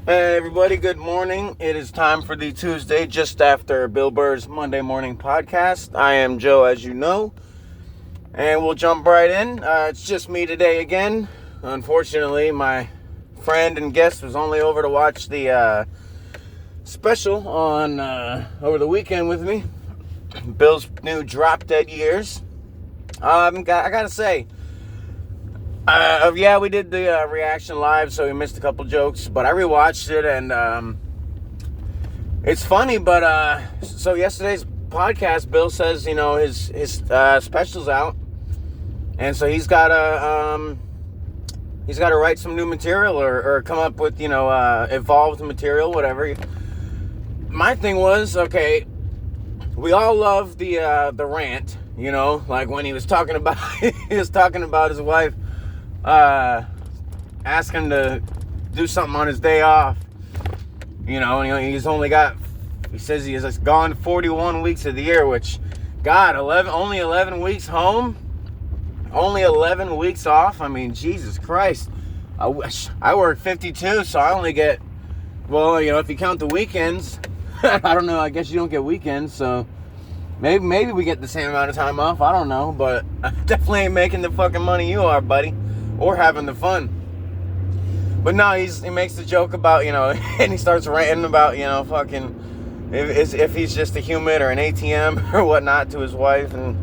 Hey everybody, good morning. It is time for the Tuesday just after Bill Burr's Monday morning podcast. I am Joe, as you know, and we'll jump right in. It's just me today again. Unfortunately, my friend and guest was only over to watch the special on over the weekend with me. Bill's new Drop Dead Years. I gotta say, we did the reaction live, so we missed a couple jokes, but I rewatched it, and it's funny. But so yesterday's podcast, Bill says, his special's out, and so he's got to write some new material or come up with evolved material, whatever. My thing was, okay, we all love the rant, like when he was talking about his wife. Ask him to do something on his day off, and he says he is gone 41 weeks of the year, which, God, only 11 weeks home, only 11 weeks off. I mean, Jesus Christ, I work 52, so I only get, if you count the weekends, I don't know, I guess you don't get weekends, so maybe we get the same amount of time off, I don't know, but I definitely ain't making the fucking money you are, buddy. Or having the fun. But no, he makes the joke about, and he starts ranting about, fucking, if he's just a human or an ATM or whatnot to his wife. And,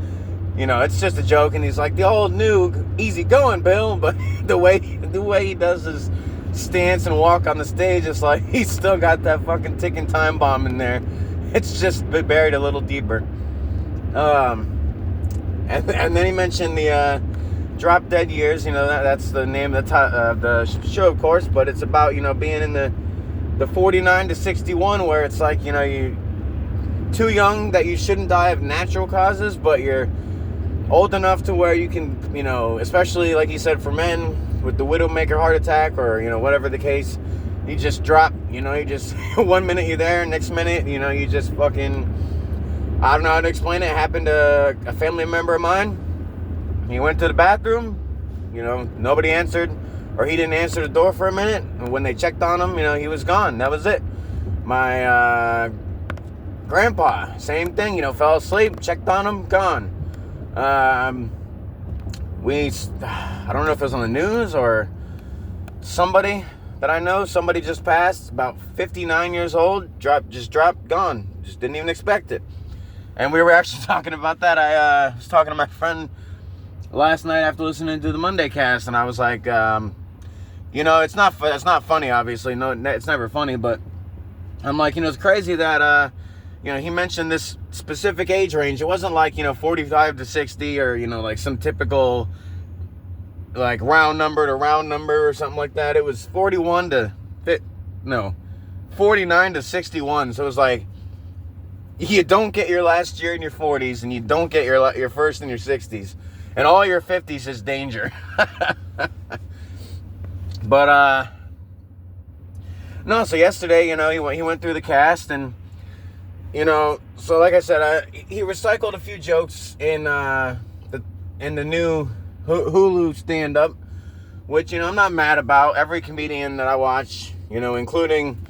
it's just a joke. And he's like, the old new, easy going, Bill. But the way he does his stance and walk on the stage, it's like he's still got that fucking ticking time bomb in there. It's just buried a little deeper. And then he mentioned the Drop Dead Years, that's the name of the show, of course, but it's about, being in the 49 to 61, where it's like, you too young that you shouldn't die of natural causes, but you're old enough to where you can, especially like he said for men with the widowmaker heart attack or, whatever the case, you just drop, you just, 1 minute you're there, next minute, you just fucking, I don't know how to explain it. It happened to a family member of mine. He went to the bathroom, nobody answered, or he didn't answer the door for a minute. And when they checked on him, he was gone. That was it. My grandpa, same thing, fell asleep, checked on him, gone. I don't know if it was on the news or somebody that I know, somebody just passed, about 59 years old, dropped, gone. Just didn't even expect it. And we were actually talking about that. I was talking to my friend last night after listening to the Monday cast, and I was like, it's not funny, obviously. No, it's never funny, but I'm like, it's crazy that, he mentioned this specific age range. It wasn't like, 45 to 60 or, like some typical, like round number or something like that. It was 49 to 61. So it was like, you don't get your last year in your 40s, and you don't get your first in your 60s. And all your 50s is danger. But, no, so yesterday, he went through the cast, and, so like I said, he recycled a few jokes in the new Hulu stand-up, which, I'm not mad about. Every comedian that I watch, including,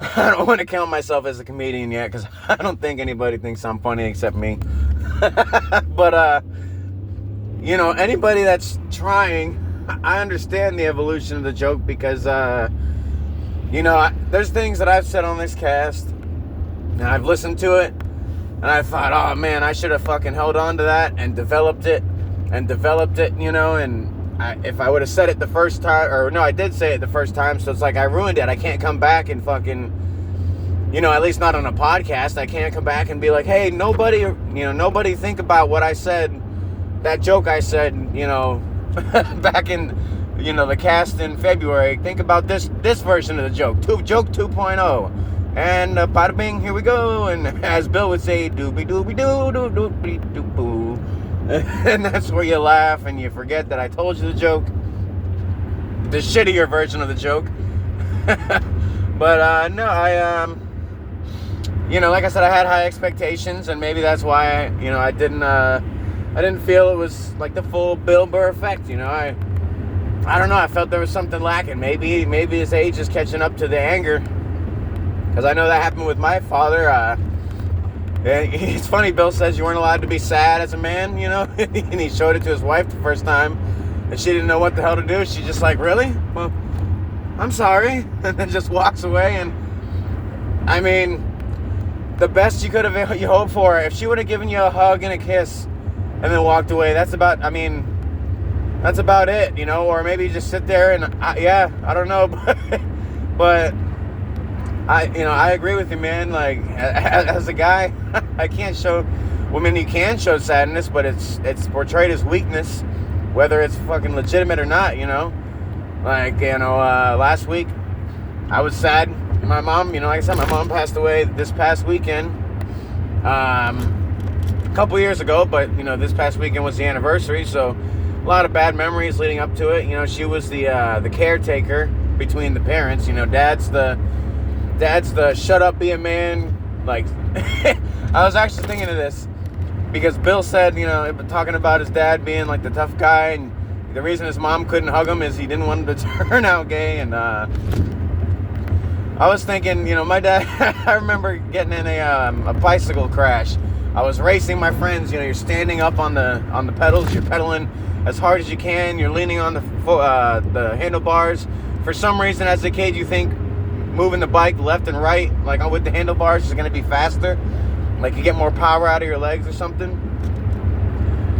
I don't want to count myself as a comedian yet, because I don't think anybody thinks I'm funny except me. But, anybody that's trying, I understand the evolution of the joke because, there's things that I've said on this cast, and I've listened to it, and I thought, oh man, I should have fucking held on to that and developed it, and if I would have said it the first time, or no, I did say it the first time, so it's like I ruined it. I can't come back and fucking, at least not on a podcast, I can't come back and be like, hey, nobody think about what I said, that joke I said, back in, the cast in February. Think about this version of the joke, joke 2.0. And bada bing, here we go. And as Bill would say, doobie doobie doo doo doobie doo boo. And that's where you laugh and you forget that I told you the joke, the shittier version of the joke. But no, like I said, I had high expectations, and maybe that's why I didn't feel it was like the full Bill Burr effect. I don't know. I felt there was something lacking. Maybe his age is catching up to the anger. Because I know that happened with my father. It's funny, Bill says you weren't allowed to be sad as a man, you know? And he showed it to his wife the first time. And she didn't know what the hell to do. She just like, really? Well, I'm sorry. And then just walks away. And, I mean, the best you could have you hoped for, if she would have given you a hug and a kiss and then walked away, that's about it, you know? Or maybe just sit there and, I don't know. But I agree with you, man. Like, as a guy, I can't show... Well, I mean, you can show sadness, but it's portrayed as weakness, whether it's fucking legitimate or not, you know? Like, you know, last week, I was sad. My mom, you know, like I said, my mom passed away this past weekend. A couple years ago, but, you know, this past weekend was the anniversary, so a lot of bad memories leading up to it. You know, she was the caretaker between the parents. You know, dad's the shut up, be a man. Like, I was actually thinking of this because Bill said, you know, talking about his dad being like the tough guy, and the reason his mom couldn't hug him is he didn't want him to turn out gay. And I was thinking, you know, my dad, I remember getting in a bicycle crash. I was racing my friends. You know, you're standing up on the pedals, you're pedaling as hard as you can, you're leaning on the handlebars. For some reason, as a kid, you think moving the bike left and right, like with the handlebars, is going to be faster. Like you get more power out of your legs or something.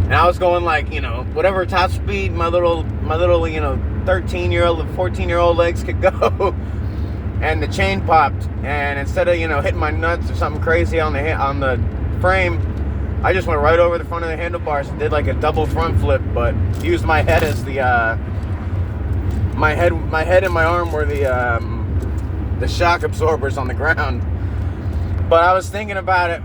And I was going like, you know, whatever top speed my little, you know, 13-year-old, 14-year-old legs could go. And the chain popped. And instead of, you know, hitting my nuts or something crazy on the frame, I just went right over the front of the handlebars and did like a double front flip, but used my head as the, my head and my arm were the shock absorbers on the ground. But I was thinking about it,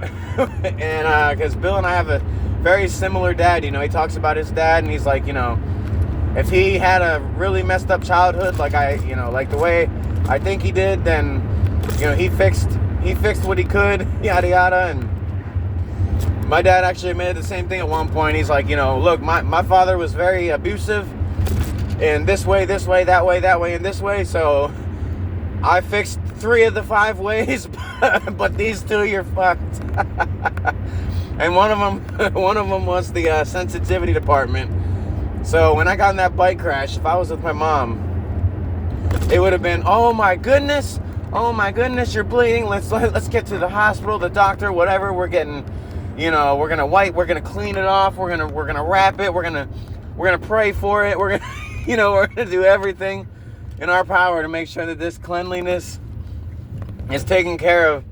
and because Bill and I have a very similar dad. You know, he talks about his dad, and he's like, you know, if he had a really messed up childhood, like like the way I think he did, then, you know, he fixed what he could, yada yada. And my dad actually admitted the same thing at one point. He's like, you know, look, my father was very abusive in this way, that way, and this way, so I fixed 3 of the 5 ways, but these 2, you're fucked. And one of them was the sensitivity department. So when I got in that bike crash, if I was with my mom, it would have been, oh my goodness, you're bleeding. Let's get to the hospital, the doctor, whatever. We're getting, you know, we're gonna clean it off. We're gonna wrap it. We're gonna pray for it. We're gonna, you know, we're gonna do everything in our power to make sure that this cleanliness is taken care of,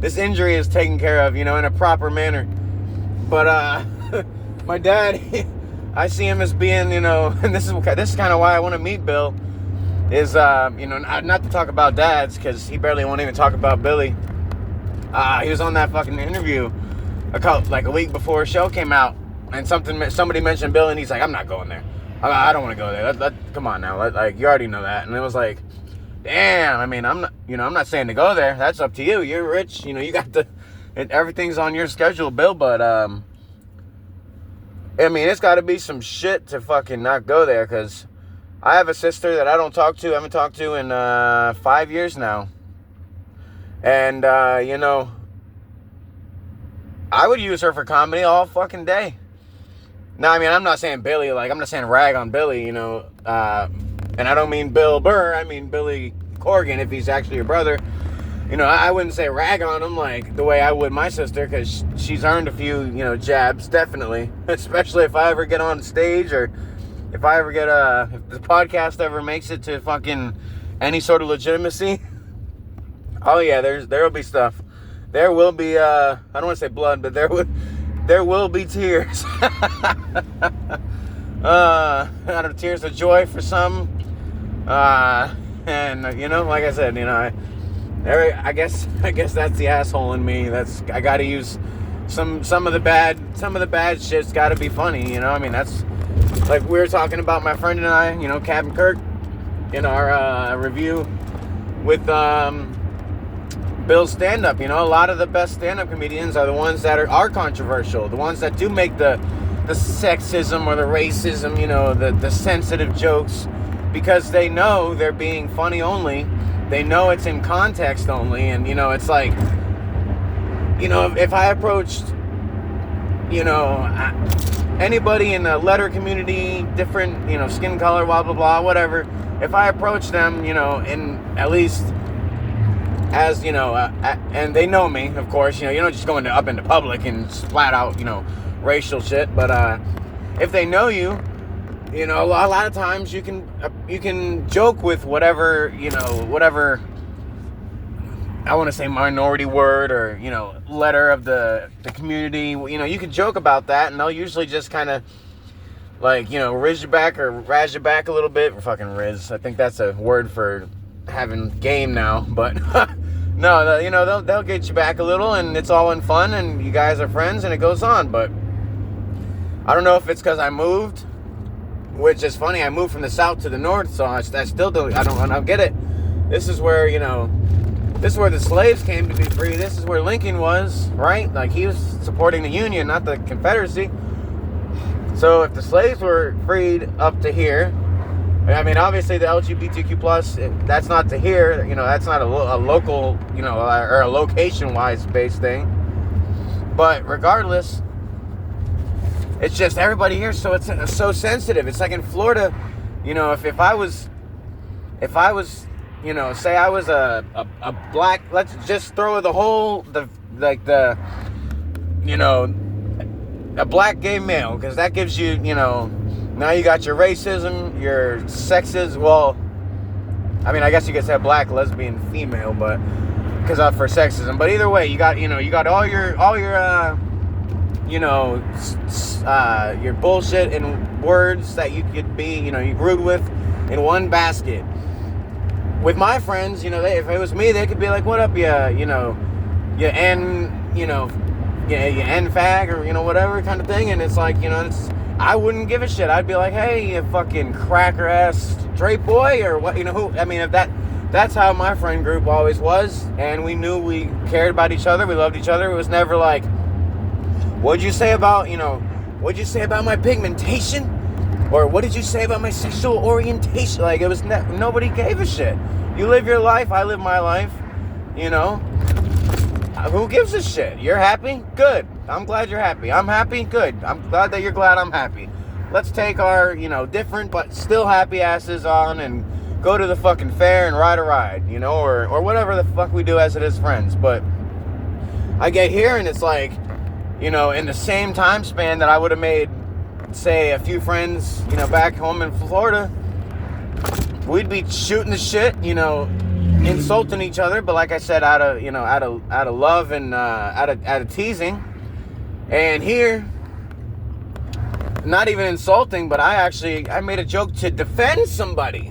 this injury is taken care of, you know, in a proper manner. But my dad, I see him as being, you know, and this is kind of why I want to meet Bill, is you know, not to talk about dads, because he barely won't even talk about Billy. He was on that fucking interview a week before a show came out, and somebody mentioned Bill, and he's like, I'm not going there. I don't want to go there. Come on now, like you already know that. And it was like, damn. I mean, I'm not saying to go there. That's up to you. You're rich. You know, you got everything's on your schedule, Bill. But I mean, it's got to be some shit to fucking not go there, because I have a sister that I haven't talked to in 5 years now. And, you know, I would use her for comedy all fucking day. Now, I mean, I'm not saying Billy, like, I'm not saying rag on Billy, you know, and I don't mean Bill Burr, I mean Billy Corgan, if he's actually your brother. You know, I wouldn't say rag on him like the way I would my sister, because she's earned a few, you know, jabs, definitely. Especially if I ever get on stage, or if I ever get if the podcast ever makes it to fucking any sort of legitimacy. Oh yeah, there will be stuff. There will be, I don't want to say blood, but there will be tears. Out of tears of joy for some. And, you know, like I said, you know, I guess that's the asshole in me. I gotta use some of the bad shit's gotta be funny, you know? I mean, that's, like we were talking about, my friend and I, you know, Captain Kirk, in our review with Bill's stand-up. You know, a lot of the best stand-up comedians are the ones that are controversial, the ones that do make the the sexism or the racism, you know, the sensitive jokes, because they know they're being funny only. They know it's in context only. And, you know, it's like, you know, if I approached, you know, anybody in the letter community, different, you know, skin color, blah, blah, blah, whatever, if I approach them, you know, in at least as, you know, and they know me, of course, you know, you don't just go up into public and flat out, you know, racial shit, but if they know you, you know, a lot of times you can joke with whatever, you know, whatever, I want to say minority word or, you know, letter of the community, you know, you can joke about that, and they'll usually just kind of, like, you know, riz your back or razz your back a little bit. Fucking riz. I think that's a word for having game now, but no, you know, they'll get you back a little, and it's all in fun, and you guys are friends, and it goes on. But I don't know if it's because I moved, which is funny. I moved from the south to the north, so I still don't. I don't get it. This is where, you know, this is where the slaves came to be free. This is where Lincoln was, right? Like, he was supporting the Union, not the Confederacy. So if the slaves were freed up to here, I mean, obviously the LGBTQ plus, that's not to here, you know, that's not a local, you know, or a location-wise based thing. But regardless, it's just everybody here, so it's so sensitive. It's like in Florida, you know, if I was, you know, say I was a black, let's just throw you know, a black gay male, because that gives you, you know, now you got your racism, your sexism. Well, I mean, I guess you could say black, lesbian, female, but because for sexism. But either way, you got all your you know, your bullshit and words that you could be, you know, you rude with in one basket. With my friends, you know, if it was me, they could be like, "What up, you know, you fag," or, you know, whatever kind of thing. And it's like, you know, I wouldn't give a shit. I'd be like, "Hey, you fucking cracker ass straight boy," or what, you know, who. I mean, if that's how my friend group always was, and we knew we cared about each other, we loved each other. It was never like, "What'd you say about my pigmentation?" Or, "What did you say about my sexual orientation?" Like, it was nobody gave a shit. You live your life, I live my life, you know. Who gives a shit? You're happy? Good. I'm glad you're happy. I'm happy? Good. I'm glad that you're glad I'm happy. Let's take our, you know, different but still happy asses on and go to the fucking fair and ride a ride, you know, or whatever the fuck we do as it is friends. But I get here and it's like, you know, in the same time span that I would have made, say, a few friends, you know, back home in Florida, we'd be shooting the shit, you know, insulting each other, but like I said, out of love and out of teasing. And here, not even insulting, but I made a joke to defend somebody.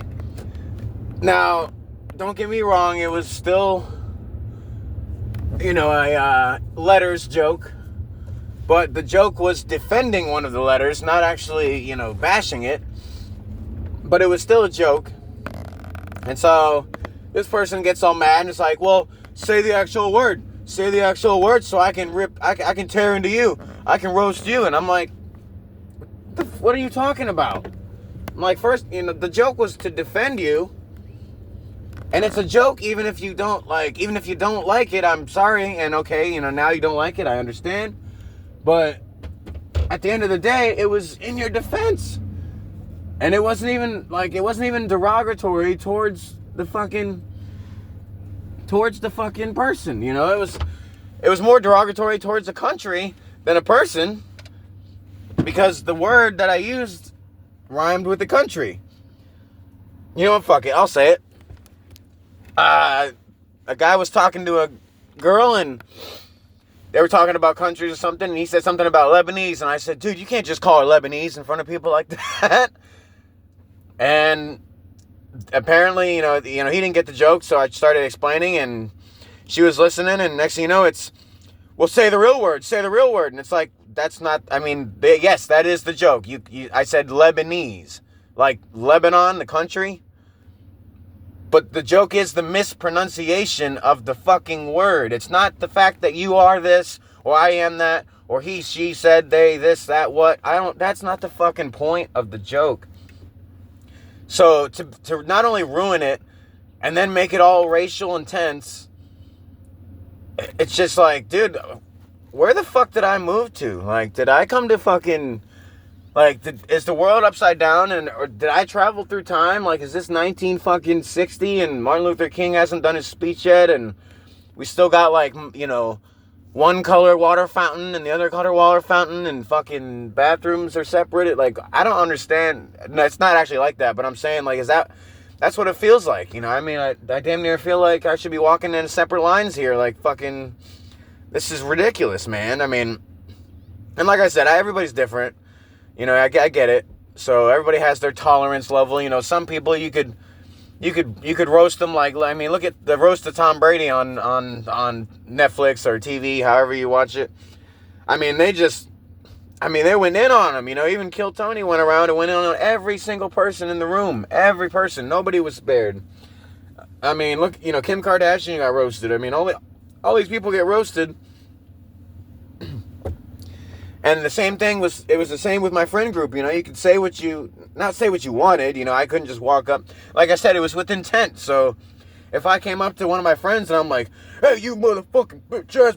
Now, don't get me wrong, it was still, you know, a letters joke, but the joke was defending one of the letters, not actually, you know, bashing it, but it was still a joke. And so this person gets all mad and it's like, "Well, say the actual word so I can tear into you, I can roast you." And I'm like, what are you talking about? I'm like, first, you know, the joke was to defend you, and it's a joke even if you don't like it. I'm sorry, and okay, you know, now you don't like it, I understand, but at the end of the day, it was in your defense, and it wasn't even derogatory towards the fucking person, you know. It was more derogatory towards the country than a person, because the word that I used rhymed with the country. You know what, fuck it, I'll say it. A guy was talking to a girl, and they were talking about countries or something, and he said something about Lebanese, and I said, "Dude, you can't just call her Lebanese in front of people like that." And apparently, you know, he didn't get the joke, so I started explaining, and she was listening, and next thing you know, it's, "Well, say the real word, and it's like, that's not, I mean, yes, that is the joke. I said Lebanese, like Lebanon, the country, but the joke is the mispronunciation of the fucking word. It's not the fact that you are this, or I am that, or he, she said, they, this, that, what. That's not the fucking point of the joke. So to not only ruin it and then make it all racial and tense, it's just like, dude, where the fuck did I move to? Like, did I come to fucking, like, is the world upside down, or did I travel through time? Like, is this 1960 and Martin Luther King hasn't done his speech yet, and we still got, like, you know, one color water fountain and the other color water fountain, and fucking bathrooms are separated? Like, I don't understand. No, it's not actually like that, but I'm saying, like, that's what it feels like, you know? I mean, I damn near feel like I should be walking in separate lines here, like, fucking, this is ridiculous, man. I mean, and like I said, everybody's different. You know, I get it. So everybody has their tolerance level. You know, some people you could roast them, like, I mean, look at the roast of Tom Brady on Netflix or TV, however you watch it. I mean, they went in on him. You know, even Kill Tony went around and went in on every single person in the room. Every person. Nobody was spared. I mean, look, you know, Kim Kardashian got roasted. I mean, all these people get roasted. And the same thing was the same with my friend group. You know, you could not say what you wanted. You know, I couldn't just walk up. Like I said, it was with intent. So if I came up to one of my friends and I'm like, hey, you motherfucking bitch ass,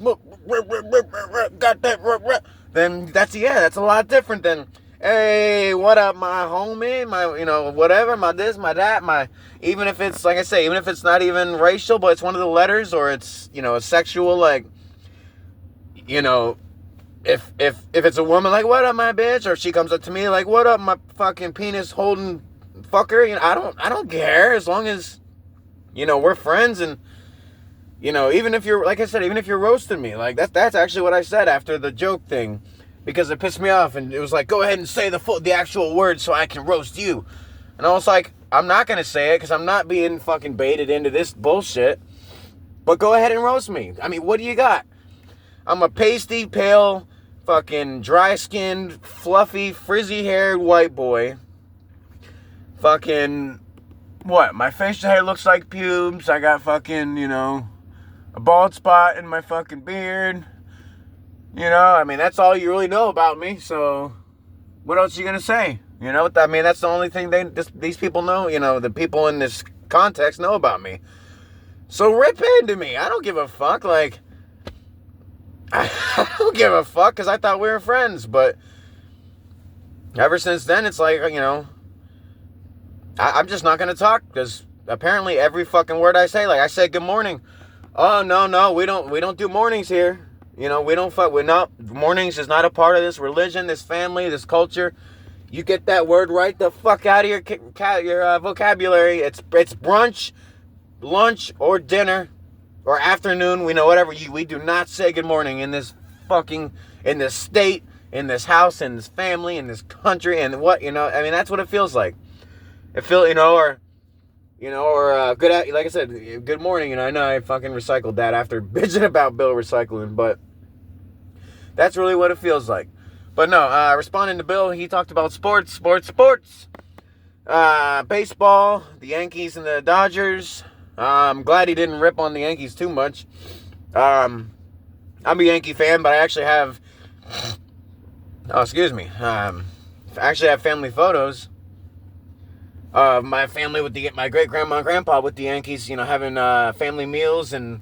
got that, then that's a lot different than, hey, what up, my homie, my, you know, whatever, my this, my that, even if it's, like I say, even if it's not even racial, but it's one of the letters, or it's, you know, a sexual, like, you know, if it's a woman, like, what up, my bitch, or she comes up to me like, what up, my fucking penis holding fucker, you know, I don't care, as long as, you know, we're friends. And, you know, even if you're, like I said, even if you're roasting me, like, that's actually what I said after the joke thing, because it pissed me off, and it was like, go ahead and say the actual words so I can roast you. And I was like, I'm not gonna say it, because I'm not being fucking baited into this bullshit, but go ahead and roast me. I mean, what do you got? I'm a pasty, pale, fucking dry-skinned, fluffy, frizzy-haired white boy. Fucking, what? My facial hair looks like pubes. I got fucking, you know, a bald spot in my fucking beard. You know, I mean, that's all you really know about me. So, what else are you gonna say? You know, I mean, that's the only thing these people know. You know, the people in this context know about me. So rip into me. I don't give a fuck. Like, I don't give a fuck, because I thought we were friends. But ever since then, it's like, you know, I'm just not gonna talk, because apparently every fucking word I say, like I said, good morning. Oh, no, we don't do mornings here. You know, mornings is not a part of this religion, this family, this culture. You get that word right the fuck out of your vocabulary. It's brunch, lunch, or dinner, or afternoon. We know whatever. We do not say good morning in this state, in this house, in this family, in this country, and what, you know. I mean, that's what it feels like. It feels, you know, or like I said, good morning. And I know I fucking recycled that after bitching about Bill recycling, but that's really what it feels like. But no, responding to Bill, he talked about sports. Baseball, the Yankees and the Dodgers. I'm glad he didn't rip on the Yankees too much. I'm a Yankee fan, but I actually have, actually have family photos of my family with my great-grandma and grandpa with the Yankees, you know, having family meals and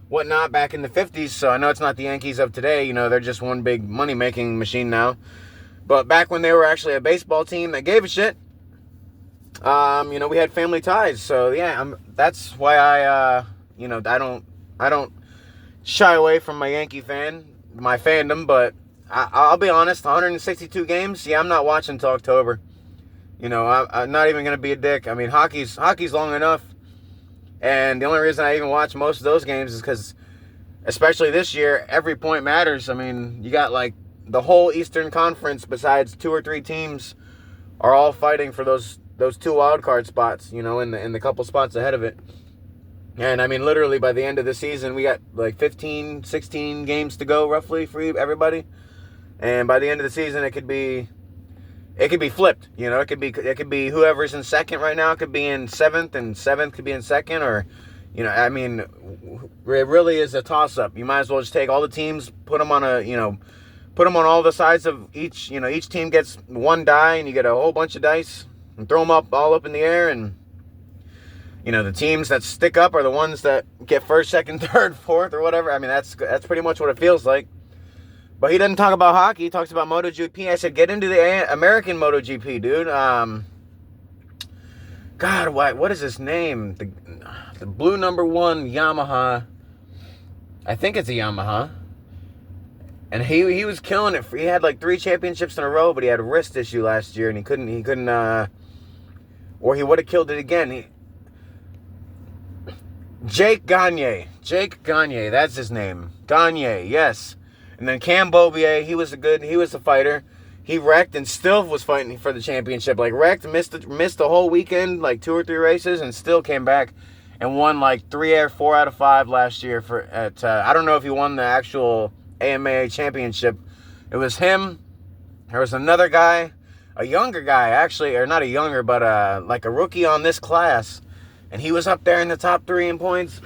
whatnot back in the 50s. So I know it's not the Yankees of today. You know, they're just one big money-making machine now. But back when they were actually a baseball team that gave a shit, you know, we had family ties. So yeah, that's why I don't shy away from my Yankee fandom. But I'll be honest, 162 games, yeah, I'm not watching until October. You know, I'm not even going to be a dick. I mean, hockey's long enough. And the only reason I even watch most of those games is because, especially this year, every point matters. I mean, you got, like, the whole Eastern Conference, besides 2 or 3 teams, are all fighting for those 2 wild card spots, you know, in the couple spots ahead of it. And, I mean, literally, by the end of the season, we got, like, 15, 16 games to go, roughly, for everybody. And by the end of the season, it could be flipped, you know. It could be whoever's in second right now could be in seventh, and seventh could be in second, or, you know, I mean, it really is a toss-up. You might as well just take all the teams, put them on put them on all the sides of each, each team gets one die, and you get a whole bunch of dice, and throw them all up in the air, and, the teams that stick up are the ones that get first, second, third, fourth, or whatever. I mean, that's pretty much what it feels like. But he doesn't talk about hockey. He talks about MotoGP. I said, get into the American MotoGP, dude. God, what is his name? The blue number 1 Yamaha. I think it's a Yamaha. And he was killing it. He had like 3 championships in a row, but he had a wrist issue last year, and he couldn't, or he would have killed it again. Jake Gagne, that's his name. Gagne, yes. And then Cam Beaubier, he was a fighter. He wrecked and still was fighting for the championship. Like, wrecked, missed the whole weekend, like 2 or 3 races, and still came back and won like 4 out of 5 last year I don't know if he won the actual AMA championship. It was him. There was another guy, a younger guy, actually, or not a younger, but like a rookie on this class. And he was up there in the top 3 in points.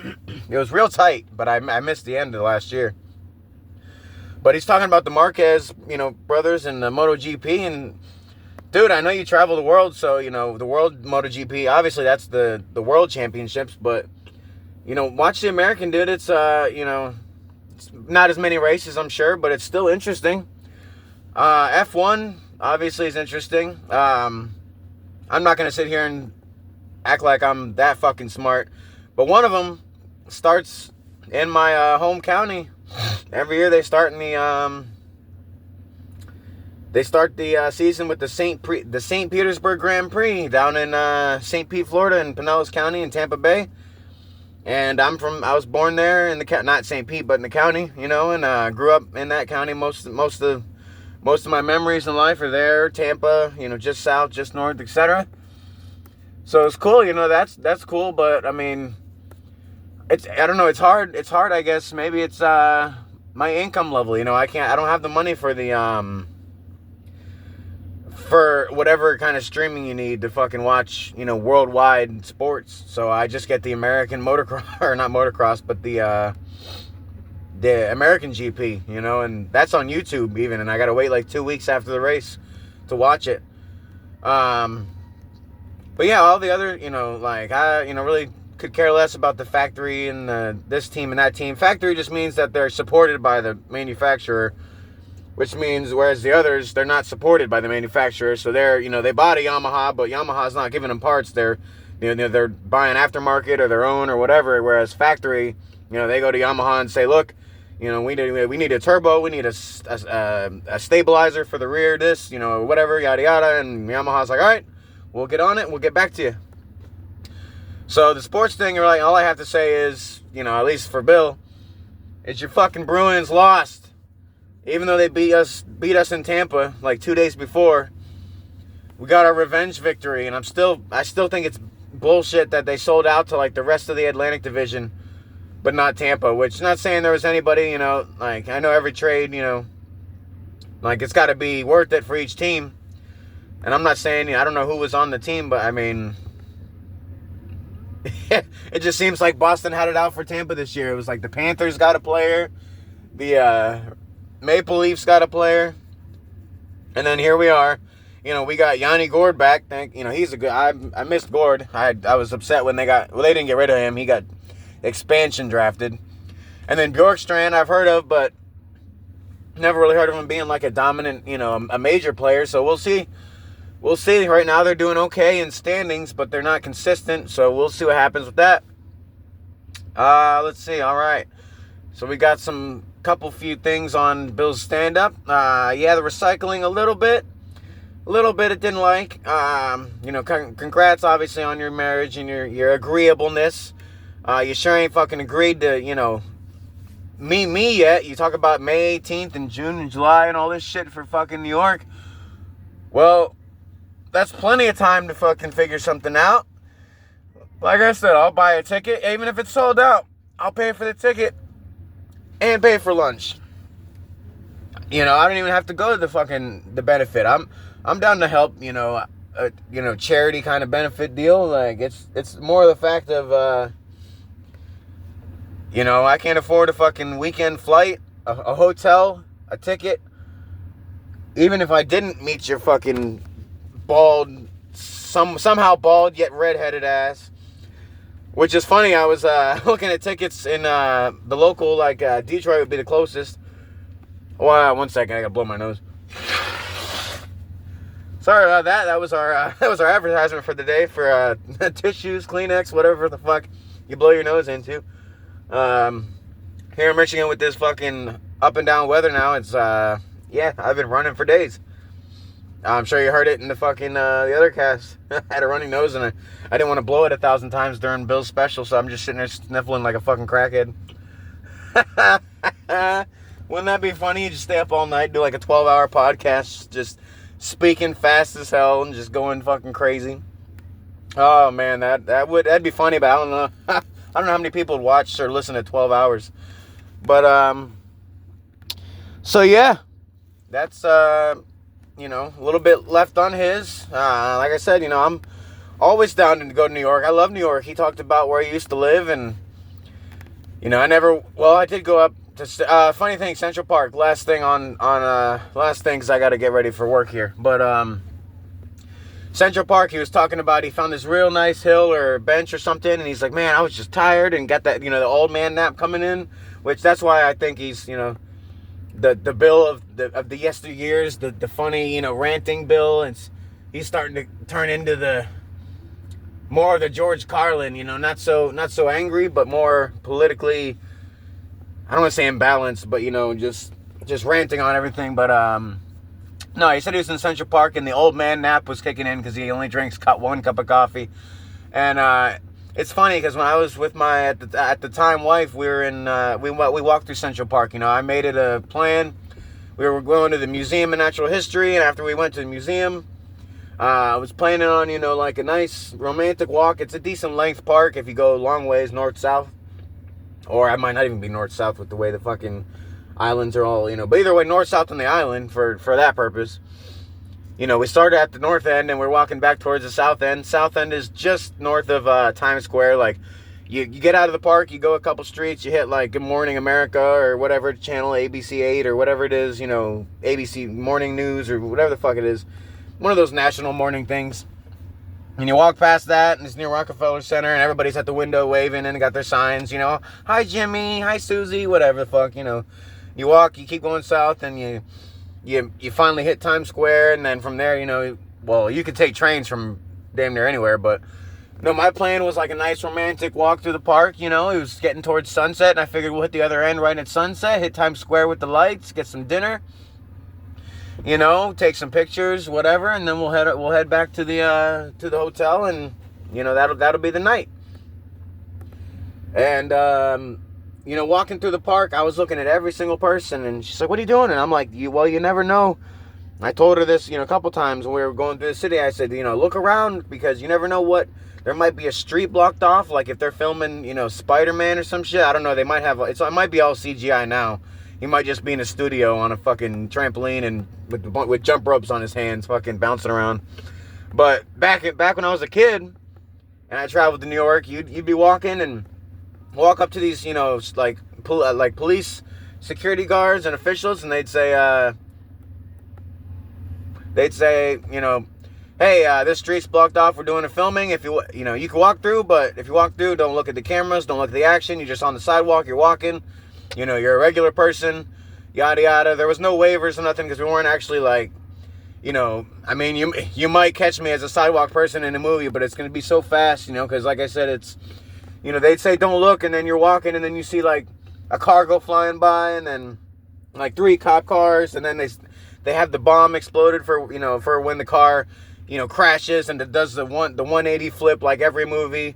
It was real tight, but I missed the end of last year. But he's talking about the Marquez, brothers and the MotoGP. And, dude, I know you travel the world, so, the world MotoGP, obviously that's the world championships. But, watch the American, dude. It's, it's not as many races, I'm sure, but it's still interesting. F1, obviously, is interesting. I'm not going to sit here and act like I'm that fucking smart. But one of them starts in my home county. Every year they start in the season with the St. Petersburg Grand Prix down in St. Pete, Florida, in Pinellas County in Tampa Bay. And I was born there in the not St. Pete, but in the county, and grew up in that county. Most of my memories in life are there. Tampa, just south, just north, etc. So it's cool, that's cool, but I mean, I don't know, it's hard, I guess. Maybe it's my income level, I don't have the money for the for whatever kind of streaming you need to fucking watch, worldwide sports. So I just get the American motocross, or not motocross, but the American GP, and that's on YouTube even, and I gotta wait like 2 weeks after the race to watch it. But yeah, all the other, I, really could care less about the factory and this team and that team. Factory just means that they're supported by the manufacturer, which means, whereas the others, they're not supported by the manufacturer. So they're, they bought a Yamaha, but Yamaha's not giving them parts. They're buying aftermarket or their own or whatever. Whereas factory, they go to Yamaha and say, look, we need a turbo, we need a stabilizer for the rear, this, whatever, yada yada. And Yamaha's like, all right, we'll get on it, we'll get back to you. So the sports thing, all I have to say is, at least for Bill, is your fucking Bruins lost. Even though they beat us in Tampa like 2 days before, we got our revenge victory. And I still think it's bullshit that they sold out to like the rest of the Atlantic Division, but not Tampa. Which, not saying there was anybody, I know every trade, it's got to be worth it for each team. And I'm not saying, I don't know who was on the team, but I mean, it just seems like Boston had it out for Tampa this year. It was like the Panthers got a player, the Maple Leafs got a player, and then here we are. We got Yanni Gord back. He's a good. I missed Gord. I was upset when they didn't get rid of him. He got expansion drafted, and then Bjorkstrand I've heard of, but never really heard of him being like a dominant, a major player. So we'll see. We'll see. Right now they're doing okay in standings, but they're not consistent. So we'll see what happens with that. Let's see. All right. So we got few things on Bill's stand-up. Yeah, the recycling a little bit it didn't like. Congrats obviously on your marriage and your agreeableness. You sure ain't fucking agreed to, meet me yet. You talk about May 18th and June and July and all this shit for fucking New York. Well, that's plenty of time to fucking figure something out. Like I said, I'll buy a ticket, even if it's sold out. I'll pay for the ticket and pay for lunch. I don't even have to go to the benefit. I'm down to help, charity kind of benefit deal. Like, it's more the fact of, I can't afford a fucking weekend flight, a hotel, a ticket, even if I didn't meet your fucking bald, somehow bald yet redheaded ass, which is funny. I was looking at tickets in the local, like Detroit would be the closest. Wow, 1 second, I gotta blow my nose. Sorry about that. That was our advertisement for the day for tissues, Kleenex, whatever the fuck you blow your nose into. Here in Michigan with this fucking up and down weather now, it's yeah, I've been running for days. I'm sure you heard it in the fucking the other cast. I had a running nose and I didn't want to blow it 1,000 times during Bill's special, so I'm just sitting there sniffling like a fucking crackhead. Wouldn't that be funny? You just stay up all night, do like a 12-hour podcast, just speaking fast as hell and just going fucking crazy. Oh man, that'd be funny, but I don't know. I don't know how many people would watch or listen to 12 hours. But so yeah, that's you know, a little bit left on his. Like I said, you know, I'm always down to go to New York. I love New York. He talked about where he used to live, and you know, I did go up to funny thing, Central Park. Last thing last thing, 'cause I got to get ready for work here. But Central Park, he was talking about, he found this real nice hill or bench or something, and he's like, man, I was just tired, and got that, you know, the old man nap coming in, which that's why I think he's, you know, the Bill of the yesteryears, the funny, you know, ranting Bill, and he's starting to turn into the more of the George Carlin, you know, not so angry, but more politically, I don't want to say imbalanced, but, you know, just ranting on everything. But no, he said he was in Central Park and the old man nap was kicking in because he only drinks one cup of coffee. And it's funny because when I was with my at the time wife, we were in we walked through Central Park. You know, I made it a plan. We were going to the Museum of Natural History, and after we went to the museum, I was planning on, you know, like a nice romantic walk. It's a decent length park if you go long ways north-south. Or I might not even be north-south with the way the fucking islands are all, you know. But either way, north-south on the island for that purpose. You know, we started at the north end and we're walking back towards the south end. South end is just north of Times Square. Like, you get out of the park, you go a couple streets, you hit like Good Morning America or whatever channel, ABC 8 or whatever it is, you know, ABC Morning News or whatever the fuck it is. One of those national morning things. And you walk past that, and it's near Rockefeller Center, and everybody's at the window waving, and they got their signs, you know, hi Jimmy, hi Susie, whatever the fuck, you know. You walk, you keep going south, and you finally hit Times Square, and then from there, you know, well, you could take trains from damn near anywhere, but, you know, my plan was like a nice romantic walk through the park, you know. It was getting towards sunset, and I figured we'll hit the other end right at sunset, hit Times Square with the lights, get some dinner, you know, take some pictures, whatever, and then we'll head back to the hotel, and you know, that'll be the night. And you know, walking through the park, I was looking at every single person, and she's like, "What are you doing?" And I'm like, "You never know." I told her this, you know, a couple times when we were going through the city. I said, you know, look around because you never know what. There might be a street blocked off, like if they're filming, you know, Spider-Man or some shit. I don't know. They might have. It might be all CGI now. He might just be in a studio on a fucking trampoline and with jump ropes on his hands, fucking bouncing around. But back when I was a kid and I traveled to New York, you'd be walking and walk up to these, you know, like police security guards and officials, and they'd say, you know, hey, this street's blocked off. We're doing a filming. If you know, you can walk through, but if you walk through, don't look at the cameras, don't look at the action. You're just on the sidewalk. You're walking. You know, you're a regular person, yada, yada. There was no waivers or nothing because we weren't actually like, you know, I mean, you might catch me as a sidewalk person in a movie, but it's going to be so fast, you know, because like I said, it's, you know, they'd say don't look, and then you're walking, and then you see like a car go flying by, and then like 3 cop cars, and then they have the bomb exploded for, you know, for when the car, you know, crashes and it does the 180 flip like every movie.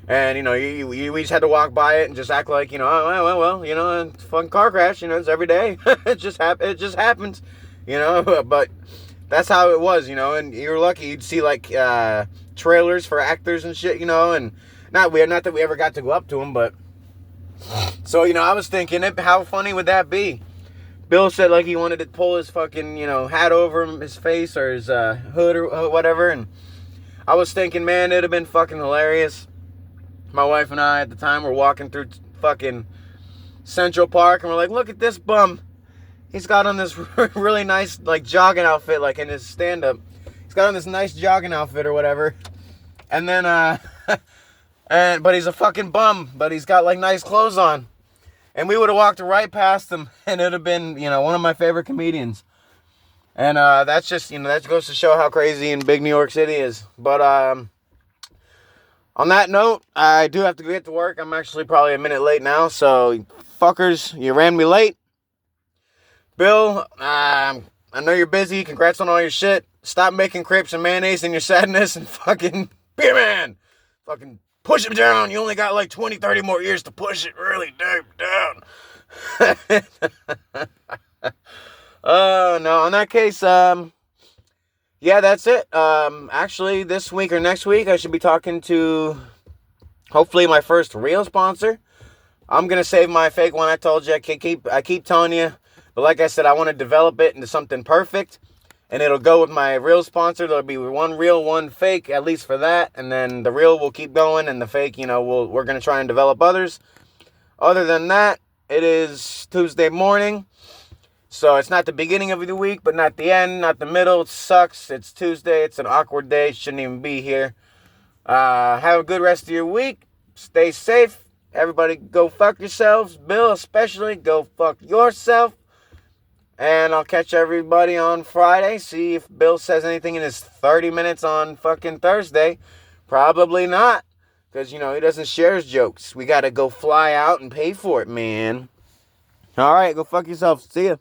And, you know, we just had to walk by it and just act like, you know, oh, well, you know, it's a fun car crash, you know, it's every day. It just happens, you know, but that's how it was, you know, and you're lucky you'd see, like, trailers for actors and shit, you know, and not that we ever got to go up to them, but, so, you know, I was thinking, how funny would that be? Bill said, like, he wanted to pull his fucking, you know, hat over his face or his hood or whatever, and I was thinking, man, it'd have been fucking hilarious. My wife and I, at the time, were walking through fucking Central Park, and we're like, look at this bum. he's got on this really nice, like, jogging outfit, like, in his stand-up. He's got on this nice jogging outfit or whatever. And then, but he's a fucking bum, but he's got, like, nice clothes on. And we would have walked right past him, and it would have been, one of my favorite comedians. And that's just, that goes to show how crazy and big New York City is. But on that note, I do have to get to work. I'm actually probably a minute late now, so fuckers, you ran me late. Bill, I know you're busy. Congrats on all your shit. Stop making crepes and mayonnaise in your sadness and fucking beer man. Fucking push it down. You only got like 20, 30 more years to push it really deep down. No, in that case, yeah, that's it. Actually, this week or next week, I should be talking to, hopefully, my first real sponsor. I'm going to save my fake one. I told you, I keep telling you. But like I said, I want to develop it into something perfect. And it'll go with my real sponsor. There'll be one real, one fake, at least for that. And then the real will keep going. And the fake, we're going to try and develop others. Other than that, it is Tuesday morning. So it's not the beginning of the week, but not the end, not the middle. It sucks. It's Tuesday. It's an awkward day. Shouldn't even be here. Have a good rest of your week. Stay safe. Everybody go fuck yourselves. Bill especially, go fuck yourself. And I'll catch everybody on Friday. See if Bill says anything in his 30 minutes on fucking Thursday. Probably not. Because, he doesn't share his jokes. We got to go fly out and pay for it, man. All right, go fuck yourself. See ya.